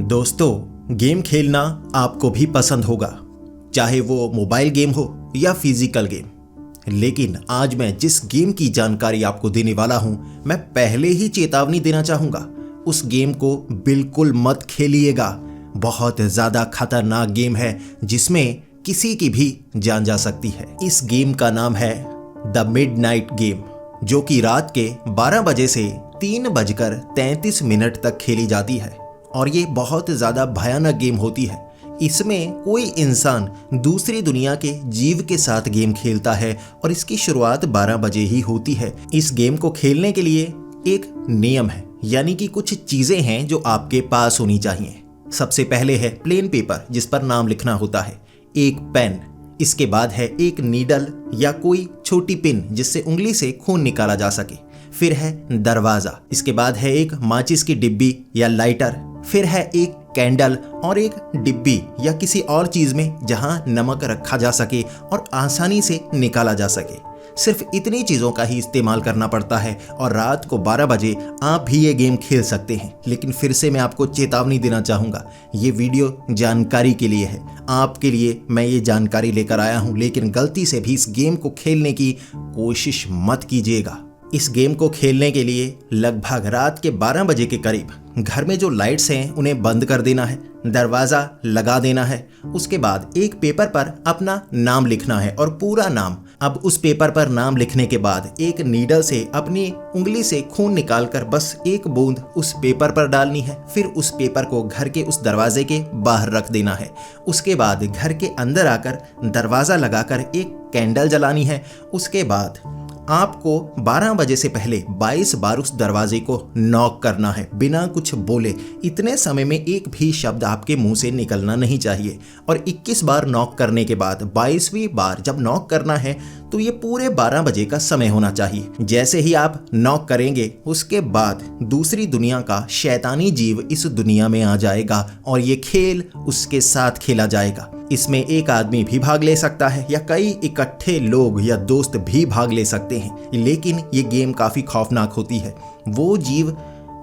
दोस्तों, गेम खेलना आपको भी पसंद होगा, चाहे वो मोबाइल गेम हो या फिजिकल गेम। लेकिन आज मैं जिस गेम की जानकारी आपको देने वाला हूं, मैं पहले ही चेतावनी देना चाहूंगा, उस गेम को बिल्कुल मत खेलिएगा। बहुत ज्यादा खतरनाक गेम है जिसमें किसी की भी जान जा सकती है। इस गेम का नाम है द मिडनाइट गेम, जो कि रात के 12 बजे से 3:33 तक खेली जाती है और ये बहुत ज़्यादा भयानक गेम होती है। इसमें कोई इंसान दूसरी दुनिया के जीव के साथ गेम खेलता है और इसकी शुरुआत 12 बजे ही होती है। इस गेम को खेलने के लिए एक नियम है, यानी कि कुछ चीज़ें हैं जो आपके पास होनी चाहिए। सबसे पहले है प्लेन पेपर जिस पर नाम लिखना होता है, एक पेन, इसके बाद है एक नीडल या कोई छोटी पिन जिससे उंगली से खून निकाला जा सके, फिर है दरवाज़ा, इसके बाद है एक माचिस की डिब्बी या लाइटर, फिर है एक कैंडल और एक डिब्बी या किसी और चीज़ में जहां नमक रखा जा सके और आसानी से निकाला जा सके। सिर्फ इतनी चीज़ों का ही इस्तेमाल करना पड़ता है और रात को 12 बजे आप भी ये गेम खेल सकते हैं। लेकिन फिर से मैं आपको चेतावनी देना चाहूँगा, ये वीडियो जानकारी के लिए है, आपके लिए मैं ये जानकारी लेकर आया हूँ, लेकिन गलती से भी इस गेम को खेलने की कोशिश मत कीजिएगा। इस गेम को खेलने के लिए लगभग रात के 12 बजे के करीब घर में जो लाइट्स हैं उन्हें बंद कर देना है, दरवाज़ा लगा देना है। उसके बाद एक पेपर पर अपना नाम लिखना है और पूरा नाम। अब उस पेपर पर नाम लिखने के बाद एक नीडल से अपनी उंगली से खून निकालकर बस एक बूंद उस पेपर पर डालनी है। फिर उस पेपर को घर के उस दरवाजे के बाहर रख देना है। उसके बाद घर के अंदर आकर दरवाज़ा लगाकर एक कैंडल जलानी है। उसके बाद आपको 12 बजे से पहले 22 बार उस दरवाजे को नॉक करना है, बिना कुछ बोले। इतने समय में एक भी शब्द आपके मुंह से निकलना नहीं चाहिए और 21 बार नॉक करने के बाद 22वीं बार जब नॉक करना है तो ये पूरे 12 बजे का समय होना चाहिए। जैसे ही आप नॉक करेंगे उसके बाद दूसरी दुनिया का शैतानी जीव इस दुनिया में आ जाएगा और ये खेल उसके साथ खेला जाएगा। इसमें एक आदमी भी भाग ले सकता है या कई इकट्ठे लोग या दोस्त भी भाग ले सकते हैं। लेकिन ये गेम काफ़ी खौफनाक होती है। वो जीव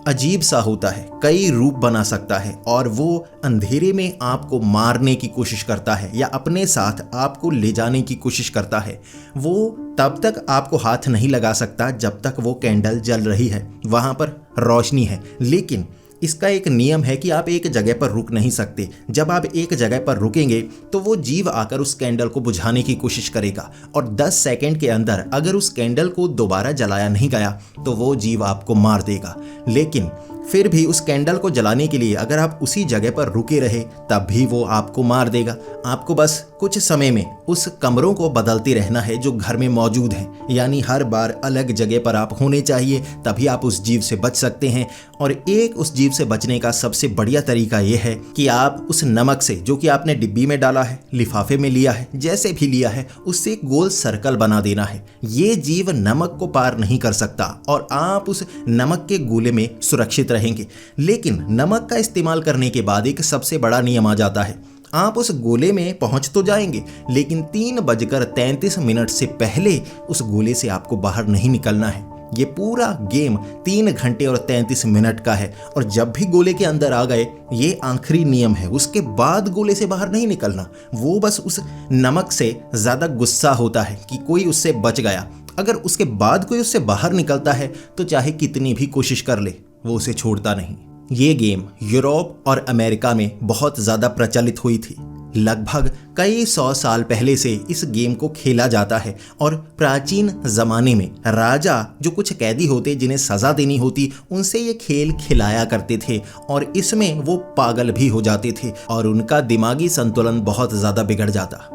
अजीब सा होता है, कई रूप बना सकता है और वो अंधेरे में आपको मारने की कोशिश करता है या अपने साथ आपको ले जाने की कोशिश करता है। वो तब तक आपको हाथ नहीं लगा सकता जब तक वो कैंडल जल रही है, वहाँ पर रोशनी है। लेकिन इसका एक नियम है कि आप एक जगह पर रुक नहीं सकते। जब आप एक जगह पर रुकेंगे तो वो जीव आकर उस कैंडल को बुझाने की कोशिश करेगा और 10 सेकंड के अंदर अगर उस कैंडल को दोबारा जलाया नहीं गया तो वो जीव आपको मार देगा। लेकिन फिर भी उस कैंडल को जलाने के लिए अगर आप उसी जगह पर रुके रहे तब भी वो आपको मार देगा। आपको बस कुछ समय में उस कमरों को बदलते रहना है जो घर में मौजूद हैं, यानी हर बार अलग जगह पर आप होने चाहिए, तभी आप उस जीव से बच सकते हैं। और एक उस जीव से बचने का सबसे बढ़िया तरीका यह है कि आप उस नमक से, जो कि आपने डिब्बी में डाला है, लिफाफे में लिया है, जैसे भी लिया है, उससे एक गोल सर्कल बना देना है। ये जीव नमक को पार नहीं कर सकता और आप उस नमक के गोले में सुरक्षित रहेंगे। लेकिन नमक का इस्तेमाल करने के बाद एक सबसे बड़ा नियम आ जाता है। आप उस गोले में पहुंच तो जाएंगे, लेकिन 3:33 से पहले उस गोले से आपको बाहर नहीं निकलना है। ये पूरा गेम 3 घंटे और 33 मिनट का है और जब भी गोले के अंदर आ गए, ये आखिरी नियम है, उसके बाद गोले से बाहर नहीं निकलना। वो बस उस नमक से ज़्यादा गुस्सा होता है कि कोई उससे बच गया। अगर उसके बाद कोई उससे बाहर निकलता है तो चाहे कितनी भी कोशिश कर ले, वो उसे छोड़ता नहीं। ये गेम यूरोप और अमेरिका में बहुत ज़्यादा प्रचलित हुई थी। लगभग कई 100 साल पहले से इस गेम को खेला जाता है और प्राचीन ज़माने में राजा जो कुछ कैदी होते जिन्हें सज़ा देनी होती, उनसे ये खेल खिलाया करते थे और इसमें वो पागल भी हो जाते थे और उनका दिमागी संतुलन बहुत ज़्यादा बिगड़ जाता।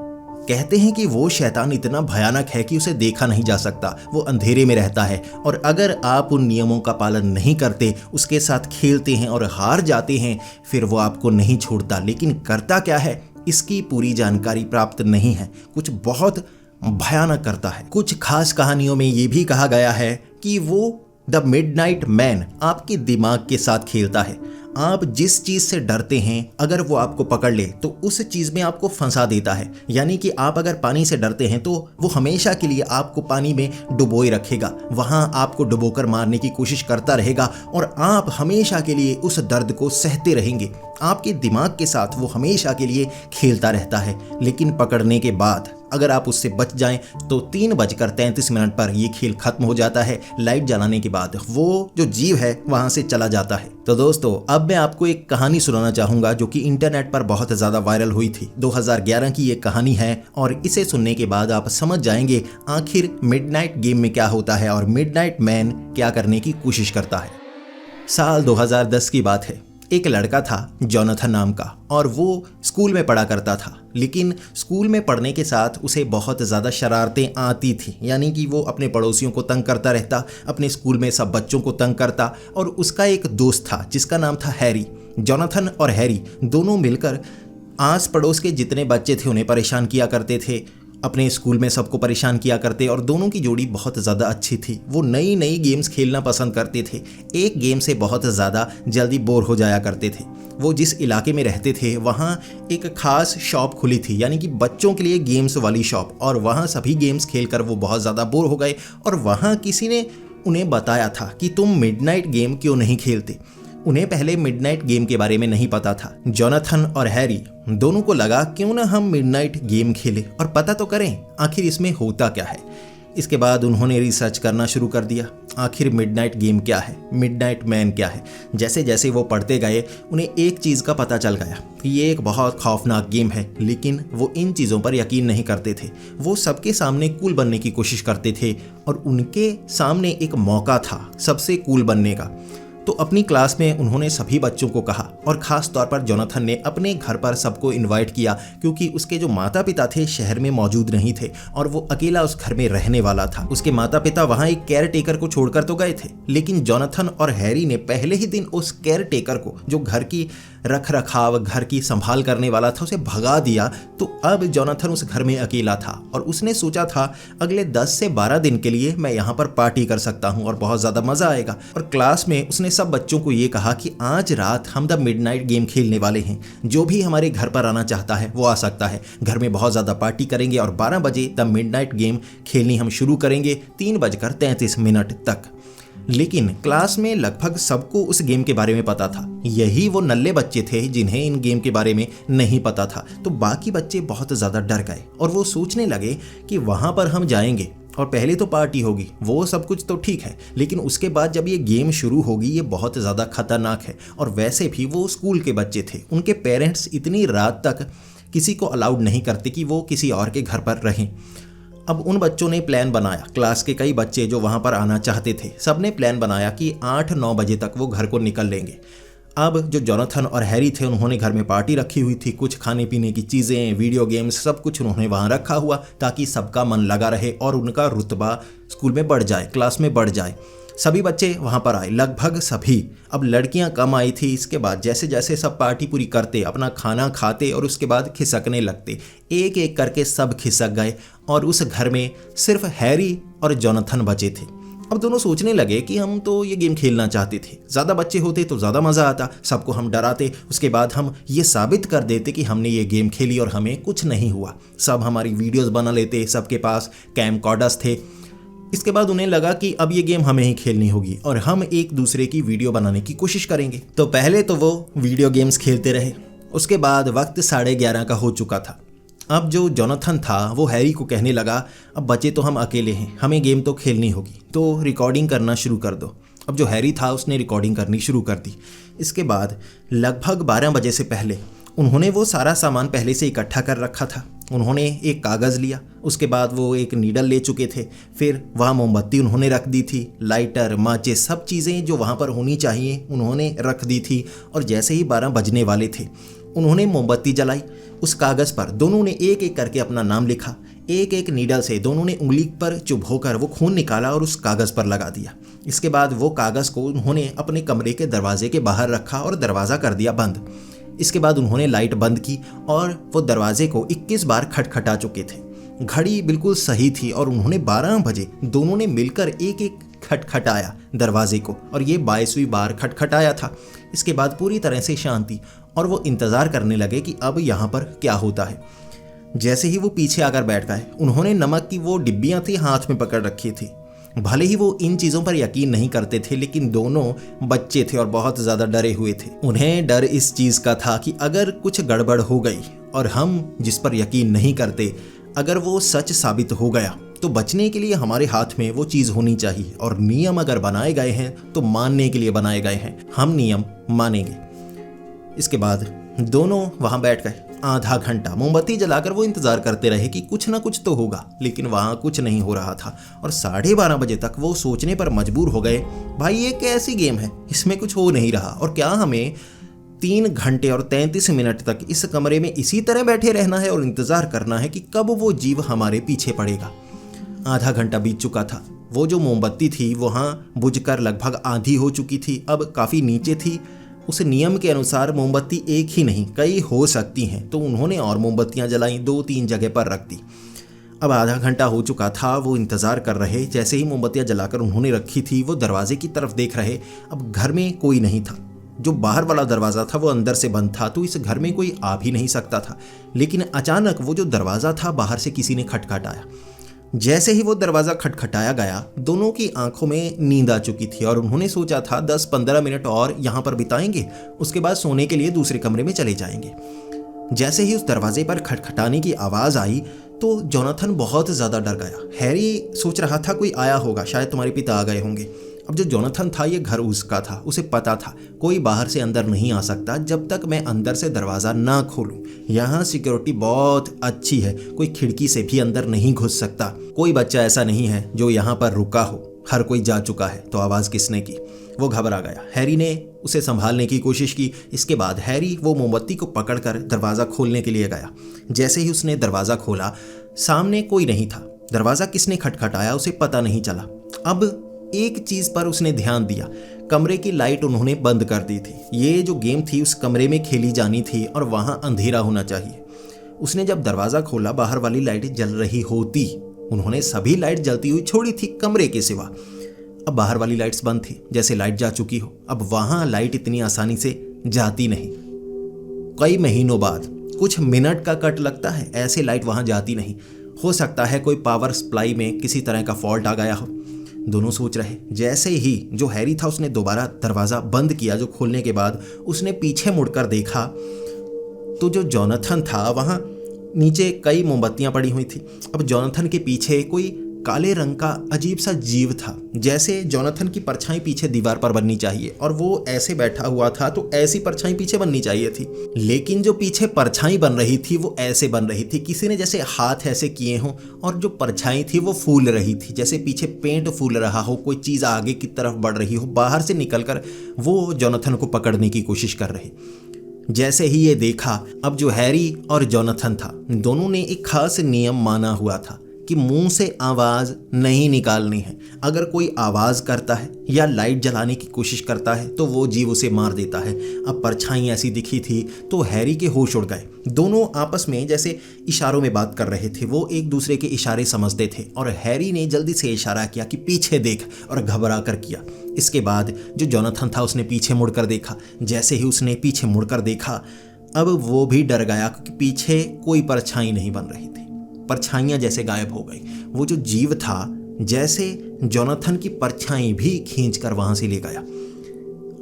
कहते हैं कि वो शैतान इतना भयानक है कि उसे देखा नहीं जा सकता, वो अंधेरे में रहता है और अगर आप उन नियमों का पालन नहीं करते, उसके साथ खेलते हैं और हार जाते हैं, फिर वो आपको नहीं छोड़ता। लेकिन करता क्या है, इसकी पूरी जानकारी प्राप्त नहीं है। कुछ बहुत भयानक करता है। कुछ खास कहानियों में ये भी कहा गया है कि वो द मिडनाइट मैन आपके दिमाग के साथ खेलता है। आप जिस चीज़ से डरते हैं अगर वो आपको पकड़ ले तो उस चीज़ में आपको फंसा देता है। यानी कि आप अगर पानी से डरते हैं तो वो हमेशा के लिए आपको पानी में डुबोए रखेगा, वहाँ आपको डुबोकर मारने की कोशिश करता रहेगा और आप हमेशा के लिए उस दर्द को सहते रहेंगे। आपके दिमाग के साथ वो हमेशा के लिए खेलता रहता है, लेकिन पकड़ने के बाद अगर आप उससे बच जाएं तो 3:33 पर ये खेल खत्म हो जाता है। लाइट जलाने के बाद वो जो जीव है वहां से चला जाता है। तो दोस्तों, अब मैं आपको एक कहानी सुनाना चाहूंगा जो कि इंटरनेट पर बहुत ज्यादा वायरल हुई थी। 2011 की ये कहानी है और इसे सुनने के बाद आप समझ जाएंगे आखिर मिडनाइट गेम में क्या होता है और मिडनाइट मैन क्या करने की कोशिश करता है। साल 2010 की बात है। एक लड़का था जोनाथन नाम का और वो स्कूल में पढ़ा करता था, लेकिन स्कूल में पढ़ने के साथ उसे बहुत ज़्यादा शरारतें आती थी। यानी कि वो अपने पड़ोसियों को तंग करता रहता, अपने स्कूल में सब बच्चों को तंग करता। और उसका एक दोस्त था जिसका नाम था हैरी। जोनाथन और हैरी दोनों मिलकर आस पड़ोस के जितने बच्चे थे उन्हें परेशान किया करते थे, अपने स्कूल में सबको परेशान किया करते। और दोनों की जोड़ी बहुत ज़्यादा अच्छी थी। वो नई नई गेम्स खेलना पसंद करते थे, एक गेम से बहुत ज़्यादा जल्दी बोर हो जाया करते थे। वो जिस इलाके में रहते थे वहाँ एक खास शॉप खुली थी, यानी कि बच्चों के लिए गेम्स वाली शॉप। और वहाँ सभी गेम्स खेलकर वो बहुत ज़्यादा बोर हो गए और वहाँ किसी ने उन्हें बताया था कि तुम मिडनाइट गेम क्यों नहीं खेलते। उन्हें पहले मिडनाइट गेम के बारे में नहीं पता था। जोनाथन और हैरी दोनों को लगा क्यों ना हम मिडनाइट गेम खेलें और पता तो करें आखिर इसमें होता क्या है। इसके बाद उन्होंने रिसर्च करना शुरू कर दिया, आखिर मिडनाइट गेम क्या है, मिडनाइट मैन क्या है। जैसे जैसे वो पढ़ते गए उन्हें एक चीज़ का पता चल गया कि ये एक बहुत खौफनाक गेम है, लेकिन वो इन चीज़ों पर यकीन नहीं करते थे। वो सबके सामने कूल बनने की कोशिश करते थे और उनके सामने एक मौका था सबसे कूल बनने का। तो अपनी क्लास में उन्होंने सभी बच्चों को कहा और ख़ास तौर पर जोनाथन ने अपने घर पर सबको इनवाइट किया, क्योंकि उसके जो माता पिता थे शहर में मौजूद नहीं थे और वो अकेला उस घर में रहने वाला था। उसके माता पिता वहाँ एक केयर टेकर को छोड़कर तो गए थे, लेकिन जोनाथन और हैरी ने पहले ही दिन उस केयर टेकर को, जो घर की रख रखाव घर की संभाल करने वाला था, उसे भगा दिया। तो अब जोनाथन उस घर में अकेला था और उसने सोचा था अगले 10 से 12 दिन के लिए मैं यहाँ पर पार्टी कर सकता हूँ और बहुत ज़्यादा मज़ा आएगा। और क्लास में उसने सब बच्चों को ये कहा कि आज रात हम द मिडनाइट गेम खेलने वाले हैं, जो भी हमारे घर पर आना चाहता है वो आ सकता है। घर में बहुत ज़्यादा पार्टी करेंगे और 12 बजे द मिडनाइट गेम खेलनी हम शुरू करेंगे 3:33 तक। लेकिन क्लास में लगभग सबको उस गेम के बारे में पता था। यही वो नल्ले बच्चे थे जिन्हें इन गेम के बारे में नहीं पता था। तो बाकी बच्चे बहुत ज़्यादा डर गए और वो सोचने लगे कि वहाँ पर हम जाएंगे और पहले तो पार्टी होगी, वो सब कुछ तो ठीक है, लेकिन उसके बाद जब ये गेम शुरू होगी ये बहुत ज़्यादा खतरनाक है। और वैसे भी वो स्कूल के बच्चे थे, उनके पेरेंट्स इतनी रात तक किसी को अलाउड नहीं करते कि वो किसी और के घर पर रहें। अब उन बच्चों ने प्लान बनाया, क्लास के कई बच्चे जो वहाँ पर आना चाहते थे सब ने प्लान बनाया कि 8-9 बजे तक वो घर को निकल लेंगे। अब जो जोनाथन और हैरी थे उन्होंने घर में पार्टी रखी हुई थी, कुछ खाने पीने की चीज़ें, वीडियो गेम्स, सब कुछ उन्होंने वहाँ रखा हुआ ताकि सबका मन लगा रहे और उनका रुतबा स्कूल में बढ़ जाए, क्लास में बढ़ जाए। सभी बच्चे वहाँ पर आए, लगभग सभी। अब लड़कियाँ कम आई थी। इसके बाद जैसे जैसे सब पार्टी पूरी करते, अपना खाना खाते और उसके बाद खिसकने लगते, एक एक करके सब खिसक गए और उस घर में सिर्फ हैरी और जोनाथन बचे थे। अब दोनों सोचने लगे कि हम तो ये गेम खेलना चाहते थे, ज़्यादा बच्चे होते तो ज़्यादा मज़ा आता, सबको हम डराते, उसके बाद हम ये साबित कर देते कि हमने ये गेम खेली और हमें कुछ नहीं हुआ। सब हमारी वीडियोस बना लेते, सबके पास कैमकॉर्डर्स थे। इसके बाद उन्हें लगा कि अब ये गेम हमें ही खेलनी होगी और हम एक दूसरे की वीडियो बनाने की कोशिश करेंगे। तो पहले तो वो वीडियो गेम्स खेलते रहे। उसके बाद वक्त 11:30 का हो चुका था। अब जो जोनाथन था वो हैरी को कहने लगा, अब बचे तो हम अकेले हैं, हमें गेम तो खेलनी होगी, तो रिकॉर्डिंग करना शुरू कर दो। अब जो हैरी था उसने रिकॉर्डिंग करनी शुरू कर दी। इसके बाद लगभग 12 बजे से पहले उन्होंने वो सारा सामान पहले से इकट्ठा कर रखा था। उन्होंने एक कागज़ लिया, उसके बाद वो एक नीडल ले चुके थे, फिर वहाँ मोमबत्ती उन्होंने रख दी थी, लाइटर, माचिस, सब चीज़ें जो वहाँ पर होनी चाहिए उन्होंने रख दी थी। और जैसे ही 12 बजने वाले थे उन्होंने मोमबत्ती जलाई। उस कागज़ पर दोनों ने एक एक करके अपना नाम लिखा। एक एक नीडल से दोनों ने उंगली पर चुभोकर वो खून निकाला और उस कागज़ पर लगा दिया। इसके बाद वो कागज़ को उन्होंने अपने कमरे के दरवाजे के बाहर रखा और दरवाज़ा कर दिया बंद। इसके बाद उन्होंने लाइट बंद की और वो दरवाजे को 21 बार खटखटा चुके थे। घड़ी बिल्कुल सही थी और उन्होंने 12 बजे दोनों ने मिलकर एक एक खटखटाया दरवाजे को और ये 22वीं बार खटखटाया था। इसके बाद पूरी तरह से शांति और वो इंतज़ार करने लगे कि अब यहाँ पर क्या होता है। जैसे ही वो पीछे आकर बैठ गए उन्होंने नमक की वो डिब्बियाँ थी हाथ में पकड़ रखी थी, भले ही वो इन चीज़ों पर यकीन नहीं करते थे, लेकिन दोनों बच्चे थे और बहुत ज़्यादा डरे हुए थे। उन्हें डर इस चीज़ का था कि अगर कुछ गड़बड़ हो गई और हम जिस पर यकीन नहीं करते, अगर वो सच साबित हो गया तो बचने के लिए हमारे हाथ में वो चीज़ होनी चाहिए। और नियम अगर बनाए गए हैं तो मानने के लिए बनाए गए हैं, हम नियम मानेंगे। इसके बाद दोनों वहाँ बैठ गए। आधा घंटा मोमबत्ती जलाकर वो इंतज़ार करते रहे कि कुछ ना कुछ तो होगा, लेकिन वहाँ कुछ नहीं हो रहा था। और 12:30 बजे तक वो सोचने पर मजबूर हो गए, भाई ये कैसी गेम है, इसमें कुछ हो नहीं रहा, और क्या हमें 3 घंटे और 33 मिनट तक इस कमरे में इसी तरह बैठे रहना है और इंतज़ार करना है कि कब वो जीव हमारे पीछे पड़ेगा। आधा घंटा बीत चुका था। वो जो मोमबत्ती थी वहाँ बुझकर लगभग आधी हो चुकी थी, अब काफ़ी नीचे थी। उस नियम के अनुसार मोमबत्ती एक ही नहीं कई हो सकती हैं, तो उन्होंने और मोमबत्तियां जलाई, 2-3 जगह पर रख दी। अब आधा घंटा हो चुका था, वो इंतज़ार कर रहे। जैसे ही मोमबत्तियां जलाकर उन्होंने रखी थी, वो दरवाजे की तरफ देख रहे। अब घर में कोई नहीं था। जो बाहर वाला दरवाज़ा था वो अंदर से बंद था, तो इस घर में कोई आ भी नहीं सकता था। लेकिन अचानक वो जो दरवाज़ा था बाहर से किसी ने खटखटाया। जैसे ही वो दरवाज़ा खटखटाया गया, दोनों की आंखों में नींद आ चुकी थी और उन्होंने सोचा था 10-15 मिनट और यहाँ पर बिताएंगे, उसके बाद सोने के लिए दूसरे कमरे में चले जाएंगे। जैसे ही उस दरवाजे पर खटखटाने की आवाज़ आई तो जोनाथन बहुत ज़्यादा डर गया। हैरी सोच रहा था कोई आया होगा, शायद तुम्हारे पिता आ गए होंगे। अब जो जोनाथन था ये घर उसका था, उसे पता था कोई बाहर से अंदर नहीं आ सकता जब तक मैं अंदर से दरवाज़ा ना खोलूं। यहाँ सिक्योरिटी बहुत अच्छी है, कोई खिड़की से भी अंदर नहीं घुस सकता। कोई बच्चा ऐसा नहीं है जो यहाँ पर रुका हो, हर कोई जा चुका है। तो आवाज़ किसने की? वो घबरा गया। हैरी ने उसे संभालने की कोशिश की। इसके बाद हैरी वो मोमबत्ती को पकड़कर दरवाज़ा खोलने के लिए गया। जैसे ही उसने दरवाज़ा खोला, सामने कोई नहीं था। दरवाज़ा किसने खटखटाया उसे पता नहीं चला। अब एक चीज़ पर उसने ध्यान दिया, कमरे की लाइट उन्होंने बंद कर दी थी। ये जो गेम थी उस कमरे में खेली जानी थी और वहाँ अंधेरा होना चाहिए। उसने जब दरवाज़ा खोला, बाहर वाली लाइट जल रही होती। उन्होंने सभी लाइट जलती हुई छोड़ी थी कमरे के सिवा। अब बाहर वाली लाइट्स बंद थी, जैसे लाइट जा चुकी हो। अब वहाँ लाइट इतनी आसानी से जाती नहीं। कई महीनों बाद कुछ मिनट का कट लगता है, ऐसे लाइट वहाँ जाती नहीं। हो सकता है कोई पावर सप्लाई में किसी तरह का फॉल्ट आ गया हो। दोनों सोच रहे। जैसे ही जो हैरी था उसने दोबारा दरवाज़ा बंद किया, जो खोलने के बाद उसने पीछे मुड़कर देखा तो जो जोनाथन था वहाँ नीचे कई मोमबत्तियाँ पड़ी हुई थी। अब जोनाथन के पीछे कोई काले रंग का अजीब सा जीव था। जैसे जोनाथन की परछाई पीछे दीवार पर बननी चाहिए और वो ऐसे बैठा हुआ था, तो ऐसी परछाई पीछे बननी चाहिए थी। लेकिन जो पीछे परछाई बन रही थी वो ऐसे बन रही थी, किसी ने जैसे हाथ ऐसे किए हों, और जो परछाई थी वो फूल रही थी, जैसे पीछे पेंट फूल रहा हो, कोई चीज़ आगे की तरफ बढ़ रही हो। बाहर से निकलकर वो जोनाथन को पकड़ने की कोशिश कर रहे। जैसे ही ये देखा, अब जो हैरी और जोनाथन था, दोनों ने एक खास नियम माना हुआ था कि मुंह से आवाज़ नहीं निकालनी है। अगर कोई आवाज़ करता है या लाइट जलाने की कोशिश करता है तो वो जीव उसे मार देता है। अब परछाई ऐसी दिखी थी तो हैरी के होश उड़ गए। दोनों आपस में जैसे इशारों में बात कर रहे थे। वो एक दूसरे के इशारे समझते थे और हैरी ने जल्दी से इशारा किया कि पीछे देख, और घबरा कर किया। इसके बाद जो जोनाथन था उसने पीछे मुड़कर देखा। जैसे ही उसने पीछे मुड़कर देखा, अब वो भी डर गया क्योंकि पीछे कोई परछाई नहीं बन रही थी। परछाइयाँ जैसे गायब हो गई। वो जो जीव था जैसे जोनाथन की परछाई भी खींचकर वहाँ से ले गया।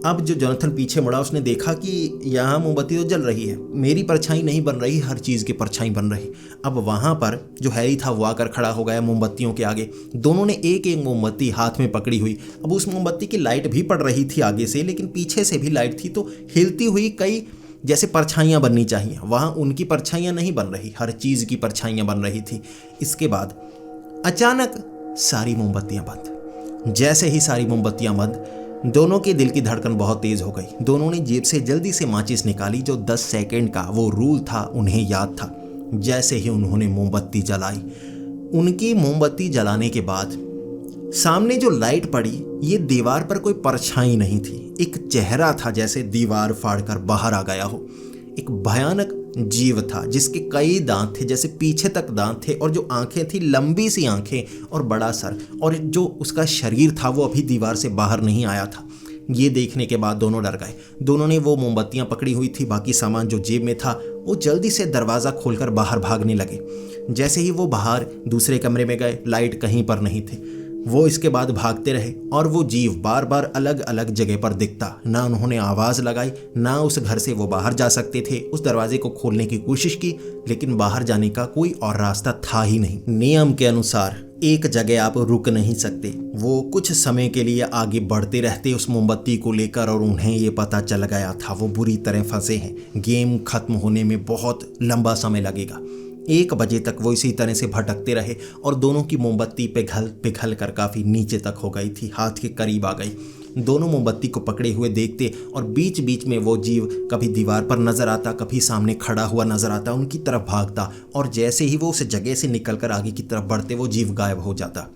अब जो जोनाथन पीछे मुड़ा, उसने देखा कि यहाँ मोमबत्ती तो जल रही है, मेरी परछाई नहीं बन रही, हर चीज़ की परछाई बन रही। अब वहाँ पर जो हैरी था वो आकर खड़ा हो गया मोमबत्तियों के आगे। दोनों ने एक एक मोमबत्ती हाथ में पकड़ी हुई। अब उस मोमबत्ती की लाइट भी पड़ रही थी आगे से, लेकिन पीछे से भी लाइट थी, तो हिलती हुई कई जैसे परछाइयाँ बननी चाहिए, वहाँ उनकी परछाइयाँ नहीं बन रही, हर चीज़ की परछाइयाँ बन रही थी। इसके बाद अचानक सारी मोमबत्तियाँ बंद। जैसे ही सारी मोमबत्तियाँ बंद, दोनों के दिल की धड़कन बहुत तेज़ हो गई। दोनों ने जेब से जल्दी से माचिस निकाली। जो 10 सेकंड का वो रूल था उन्हें याद था। जैसे ही उन्होंने मोमबत्ती जलाई, उनकी मोमबत्ती जलाने के बाद सामने जो लाइट पड़ी, ये दीवार पर कोई परछाई नहीं थी, एक चेहरा था जैसे दीवार फाड़कर बाहर आ गया हो। एक भयानक जीव था जिसके कई दांत थे, जैसे पीछे तक दांत थे, और जो आंखें थी लंबी सी आंखें और बड़ा सर, और जो उसका शरीर था वो अभी दीवार से बाहर नहीं आया था। ये देखने के बाद दोनों डर गए। दोनों ने वो मोमबत्तियां पकड़ी हुई थी, बाकी सामान जो जेब में था, वो जल्दी से दरवाज़ा खोलकर बाहर भागने लगे। जैसे ही वो बाहर दूसरे कमरे में गए, लाइट कहीं पर नहीं थे। वो इसके बाद भागते रहे और वो जीव बार बार अलग अलग जगह पर दिखता। ना उन्होंने आवाज़ लगाई, ना उस घर से वो बाहर जा सकते थे। उस दरवाजे को खोलने की कोशिश की, लेकिन बाहर जाने का कोई और रास्ता था ही नहीं। नियम के अनुसार एक जगह आप रुक नहीं सकते। वो कुछ समय के लिए आगे बढ़ते रहते उस मोमबत्ती को लेकर, और उन्हें ये पता चल गया था वो बुरी तरह फंसे हैं। गेम खत्म होने में बहुत लंबा समय लगेगा। 1 बजे तक वो इसी तरह से भटकते रहे और दोनों की मोमबत्ती पिघल कर काफ़ी नीचे तक हो गई थी, हाथ के करीब आ गई। दोनों मोमबत्ती को पकड़े हुए देखते और बीच बीच में वो जीव कभी दीवार पर नजर आता, कभी सामने खड़ा हुआ नजर आता, उनकी तरफ भागता, और जैसे ही वो उस जगह से निकलकर आगे की तरफ बढ़ते वो जीव गायब हो जाता।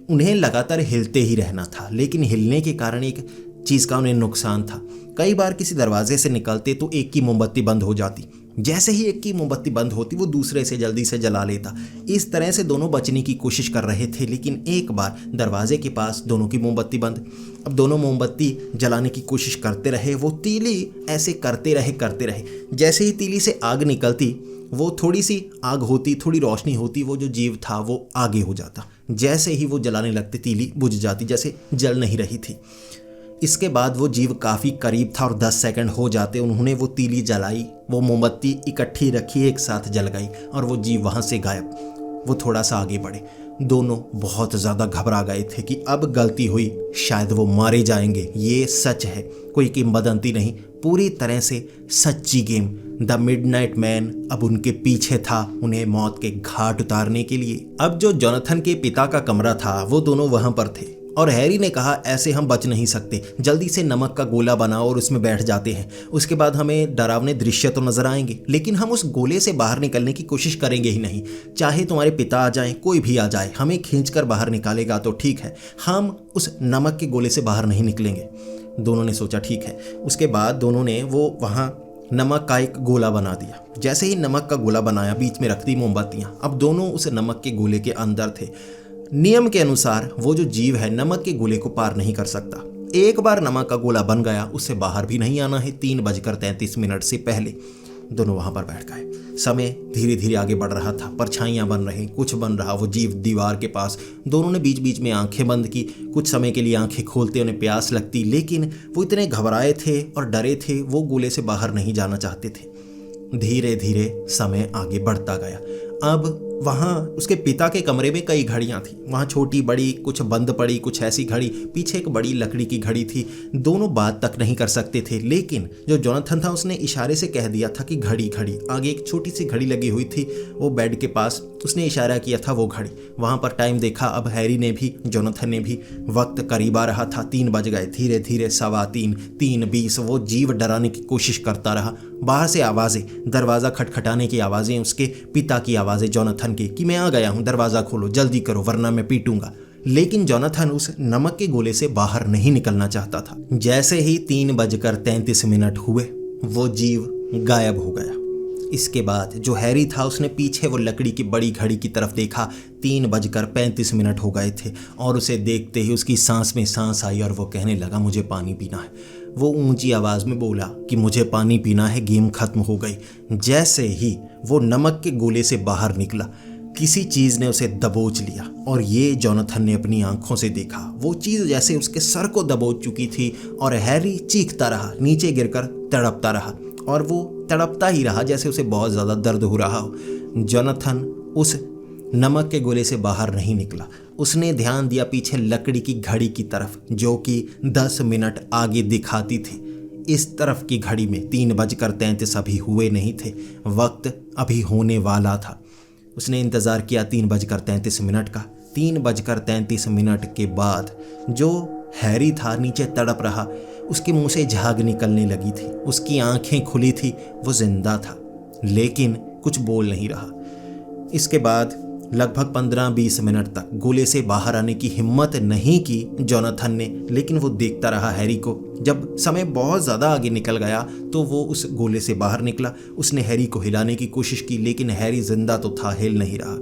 उन्हें लगातार हिलते ही रहना था, लेकिन हिलने के कारण एक चीज़ का उन्हें नुकसान था। कई बार किसी दरवाजे से निकलते तो एक की मोमबत्ती बंद हो जाती। जैसे ही एक की मोमबत्ती बंद होती वो दूसरे से जल्दी से जला लेता। इस तरह से दोनों बचने की कोशिश कर रहे थे, लेकिन एक बार दरवाजे के पास दोनों की मोमबत्ती बंद। अब दोनों मोमबत्ती जलाने की कोशिश करते रहे। वो तीली ऐसे करते रहे। जैसे ही तीली से आग निकलती, वो थोड़ी सी आग होती, थोड़ी रोशनी होती, वो जो जीव था वो आगे हो जाता। जैसे ही वो जलाने लगते तीली बुझ जाती, जैसे जल नहीं रही थी। इसके बाद वो जीव काफ़ी करीब था और 10 सेकंड हो जाते। उन्होंने वो तीली जलाई, वो मोमबत्ती इकट्ठी रखी, एक साथ जल गई और वो जीव वहाँ से गायब। वो थोड़ा सा आगे बढ़े। दोनों बहुत ज़्यादा घबरा गए थे कि अब गलती हुई, शायद वो मारे जाएंगे। ये सच है, कोई किंवदंती नहीं, पूरी तरह से सच्ची गेम। द मिडनाइट मैन अब उनके पीछे था, उन्हें मौत के घाट उतारने के लिए। अब जो जोनाथन के पिता का कमरा था वो दोनों वहाँ पर थे और हैरी ने कहा ऐसे हम बच नहीं सकते, जल्दी से नमक का गोला बनाओ और उसमें बैठ जाते हैं। उसके बाद हमें डरावने दृश्य तो नजर आएंगे, लेकिन हम उस गोले से बाहर निकलने की कोशिश करेंगे ही नहीं। चाहे तुम्हारे पिता आ जाएं, कोई भी आ जाए, हमें खींचकर बाहर निकालेगा तो ठीक है, हम उस नमक के गोले से बाहर नहीं निकलेंगे। दोनों ने सोचा ठीक है। उसके बाद दोनों ने वो वहाँ नमक का एक गोला बना दिया। जैसे ही नमक का गोला बनाया, बीच में रख दी मोमबत्तियाँ। अब दोनों उस नमक के गोले के अंदर थे। नियम के अनुसार वो जो जीव है नमक के गोले को पार नहीं कर सकता। एक बार नमक का गोला बन गया, उससे बाहर भी नहीं आना है 3:33 से पहले। दोनों वहां पर बैठ गए। समय धीरे धीरे आगे बढ़ रहा था, परछाइयां बन रही, कुछ बन रहा। वो जीव दीवार के पास, दोनों ने बीच बीच में आंखें बंद की। कुछ समय के लिए आंखें खोलते, उन्हें प्यास लगती, लेकिन वो इतने घबराए थे और डरे थे, वो गोले से बाहर नहीं जाना चाहते थे। धीरे धीरे समय आगे बढ़ता गया। अब वहाँ उसके पिता के कमरे में कई घड़ियाँ थी। वहाँ छोटी बड़ी, कुछ बंद पड़ी, कुछ ऐसी घड़ी, पीछे एक बड़ी लकड़ी की घड़ी थी। दोनों बात तक नहीं कर सकते थे, लेकिन जो जोनाथन था उसने इशारे से कह दिया था कि घड़ी घड़ी। आगे एक छोटी सी घड़ी लगी हुई थी वो बेड के पास, उसने इशारा किया था वो घड़ी। वहाँ पर टाइम देखा। अब हैरी ने भी, जोनाथन ने भी। वक्त करीब आ रहा था, 3 बज गए। धीरे धीरे 3:15, 3:20। वो जीव डराने की कोशिश करता रहा। बाहर से आवाज़ें, दरवाज़ा खटखटाने की आवाज़ें, उसके पिता की आवाज़ें जोनाथन की कि मैं आ गया हूँ, दरवाज़ा खोलो, जल्दी करो वरना मैं पीटूंगा। लेकिन जोनाथन उस नमक के गोले से बाहर नहीं निकलना चाहता था। जैसे ही 3:33 हुए वो जीव गायब हो गया। इसके बाद जो हैरी था उसने पीछे वो लकड़ी की बड़ी घड़ी की तरफ देखा। 3:35 हो गए थे और उसे देखते ही उसकी सांस में सांस आई और वो कहने लगा मुझे पानी पीना है। वो ऊंची आवाज़ में बोला कि मुझे पानी पीना है, गेम खत्म हो गई। जैसे ही वो नमक के गोले से बाहर निकला, किसी चीज़ ने उसे दबोच लिया और ये जोनाथन ने अपनी आंखों से देखा। वो चीज़ जैसे उसके सर को दबोच चुकी थी और हैरी चीखता रहा, नीचे गिरकर तड़पता रहा और वो तड़पता ही रहा जैसे उसे बहुत ज़्यादा दर्द हो रहा हो। जोनाथन उस नमक के गोले से बाहर नहीं निकला। उसने ध्यान दिया पीछे लकड़ी की घड़ी की तरफ, जो कि 10 मिनट आगे दिखाती थी। इस तरफ की घड़ी में 3:33 अभी हुए नहीं थे, वक्त अभी होने वाला था। उसने इंतज़ार किया 3:33 का। 3:33 के बाद जो हैरी था नीचे तड़प रहा, उसके मुंह से झाग निकलने लगी थी, उसकी आंखें खुली थी, वो जिंदा था लेकिन कुछ बोल नहीं रहा। इसके बाद लगभग 15-20 मिनट तक गोले से बाहर आने की हिम्मत नहीं की जोनाथन ने, लेकिन वो देखता रहा हैरी को। जब समय बहुत ज़्यादा आगे निकल गया तो वो उस गोले से बाहर निकला। उसने हैरी को हिलाने की कोशिश की, लेकिन हैरी जिंदा तो था, हिल नहीं रहा।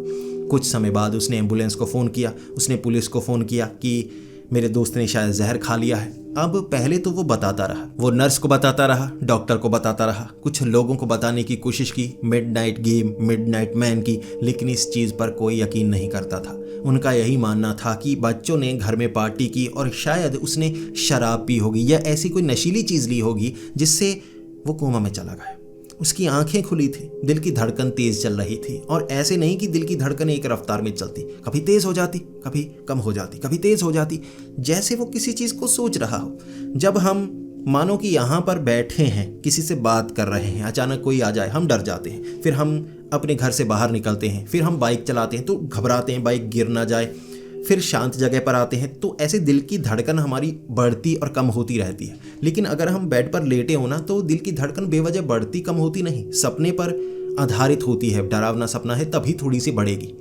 कुछ समय बाद उसने एम्बुलेंस को फ़ोन किया, उसने पुलिस को फ़ोन किया कि मेरे दोस्त ने शायद जहर खा लिया है। अब पहले तो वो बताता रहा, वो नर्स को बताता रहा, डॉक्टर को बताता रहा, कुछ लोगों को बताने की कोशिश की, मिडनाइट गेम, मिडनाइट मैन की, लेकिन इस चीज़ पर कोई यकीन नहीं करता था। उनका यही मानना था कि बच्चों ने घर में पार्टी की और शायद उसने शराब पी होगी या ऐसी कोई नशीली चीज़ ली होगी जिससे वो कोमा में चला गया। उसकी आंखें खुली थी, दिल की धड़कन तेज चल रही थी, और ऐसे नहीं कि दिल की धड़कन एक रफ्तार में चलती, कभी तेज हो जाती, कभी कम हो जाती, कभी तेज हो जाती, जैसे वो किसी चीज़ को सोच रहा हो। जब हम मानो कि यहाँ पर बैठे हैं, किसी से बात कर रहे हैं, अचानक कोई आ जाए, हम डर जाते हैं, फिर हम अपने घर से बाहर निकलते हैं, फिर हम बाइक चलाते हैं तो घबराते हैं बाइक गिर ना जाए, फिर शांत जगह पर आते हैं, तो ऐसे दिल की धड़कन हमारी बढ़ती और कम होती रहती है। लेकिन अगर हम बेड पर लेटे हो ना, तो दिल की धड़कन बेवजह बढ़ती कम होती नहीं, सपने पर आधारित होती है, डरावना सपना है तभी थोड़ी सी बढ़ेगी।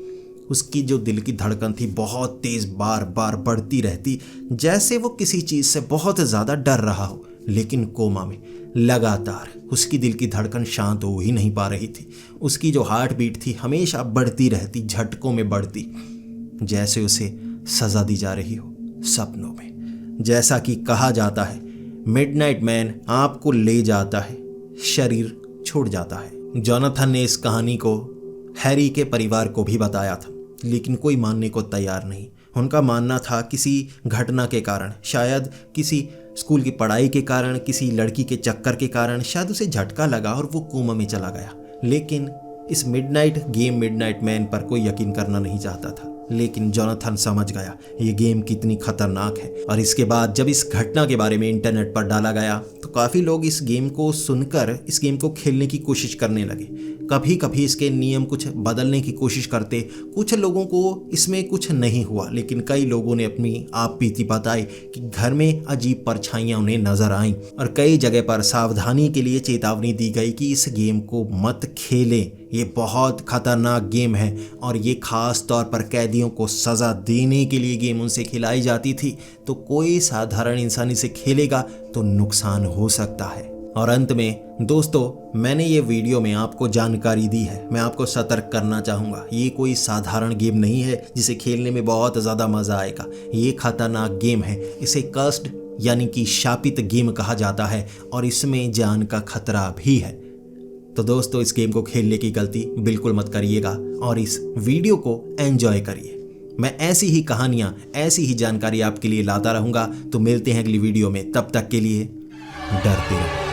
उसकी जो दिल की धड़कन थी बहुत तेज़, बार बार बढ़ती रहती, जैसे वो किसी चीज़ से बहुत ज़्यादा डर रहा हो। लेकिन कोमा में लगातार उसकी दिल की धड़कन शांत हो ही नहीं पा रही थी। उसकी जो हार्ट बीट थी हमेशा बढ़ती रहती, झटकों में बढ़ती, जैसे उसे सजा दी जा रही हो सपनों में। जैसा कि कहा जाता है, मिडनाइट मैन आपको ले जाता है, शरीर छोड़ जाता है। जोनाथन ने इस कहानी को हैरी के परिवार को भी बताया था, लेकिन कोई मानने को तैयार नहीं। उनका मानना था किसी घटना के कारण, शायद किसी स्कूल की पढ़ाई के कारण, किसी लड़की के चक्कर के कारण शायद उसे झटका लगा और वो कोमा में चला गया। लेकिन इस मिडनाइट गेम, मिडनाइट मैन पर कोई यकीन करना नहीं चाहता था। लेकिन जोनाथन समझ गया ये गेम कितनी खतरनाक है, और इसके बाद जब इस घटना के बारे में इंटरनेट पर डाला गया तो काफ़ी लोग इस गेम को सुनकर इस गेम को खेलने की कोशिश करने लगे। कभी कभी इसके नियम कुछ बदलने की कोशिश करते, कुछ लोगों को इसमें कुछ नहीं हुआ, लेकिन कई लोगों ने अपनी आप बीती बताई कि घर में अजीब परछाइयाँ उन्हें नजर आईं, और कई जगह पर सावधानी के लिए चेतावनी दी गई कि इस गेम को मत खेलें, ये बहुत खतरनाक गेम है, और ये खास तौर पर कैदियों को सज़ा देने के लिए गेम उनसे खिलाई जाती थी। तो कोई साधारण इंसान इसे खेलेगा तो नुकसान हो सकता है। और अंत में दोस्तों, मैंने ये वीडियो में आपको जानकारी दी है, मैं आपको सतर्क करना चाहूँगा, ये कोई साधारण गेम नहीं है जिसे खेलने में बहुत ज़्यादा मज़ा आएगा। ये खतरनाक गेम है, इसे कर्स्ड यानी कि शापित गेम कहा जाता है, और इसमें जान का खतरा भी है। तो दोस्तों, इस गेम को खेलने की गलती बिल्कुल मत करिएगा और इस वीडियो को एंजॉय करिए। मैं ऐसी ही कहानियाँ, ऐसी ही जानकारी आपके लिए लाता रहूँगा। तो मिलते हैं अगली वीडियो में, तब तक के लिए डरते रहो।